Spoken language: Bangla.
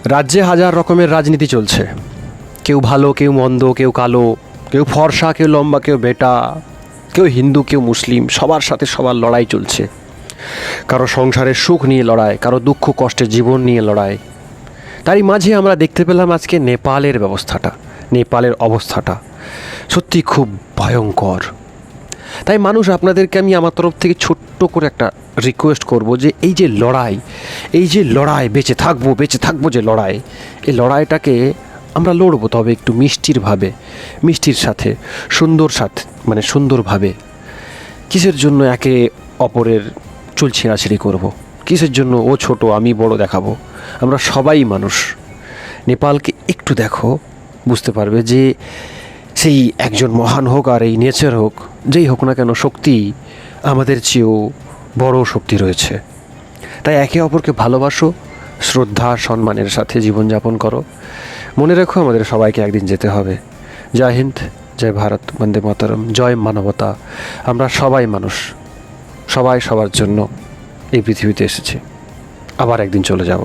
রাজ্যে হাজার রকমের রাজনীতি চলছে, কেউ ভালো কেউ মন্দ, কেউ কালো, কেউ ফর্সা, কেউ লম্বা, কেউ বেটা, কেউ হিন্দু, কেউ মুসলিম, সবার সাথে সবার লড়াই চলছে। কারো সংসারের সুখ নিয়ে লড়াই, কারো দুঃখ কষ্টের জীবন নিয়ে লড়াই। তারই মাঝে আমরা দেখতে পেলাম আজকে নেপালের অবস্থাটা সত্যি খুব ভয়ঙ্কর। তাই মানুষ, আপনাদেরকে আমি আমার তরফ থেকে ছোট্ট করে একটা রিকোয়েস্ট করব যে এই যে লড়াই বেঁচে থাকবো যে লড়াই, এই লড়াইটাকে আমরা লড়বো, তবে একটু মিষ্টির সাথে সুন্দরভাবে। কিসের জন্য একে অপরের চুল ছেঁড়াছেঁড়ি করব? কিসের জন্য ও ছোট আমি বড় দেখাবো? আমরা সবাই মানুষ। নেপালকে একটু দেখো, বুঝতে পারবে যে সেই একজন মহান হোক আর এই নেচার হোক, যেই হোক না কেন, শক্তি আমাদের চেয়েও বড় শক্তি রয়েছে। তাই একে অপরকে ভালোবাসো, শ্রদ্ধা সম্মানের সাথে জীবনযাপন করো। মনে রেখো, আমাদের সবাইকে একদিন যেতে হবে। জয় হিন্দ, জয় ভারত, বন্দে মাতরম, জয় মানবতা। আমরা সবাই মানুষ, সবাই সবার জন্য এই পৃথিবীতে এসেছি, আবার একদিন চলে যাব।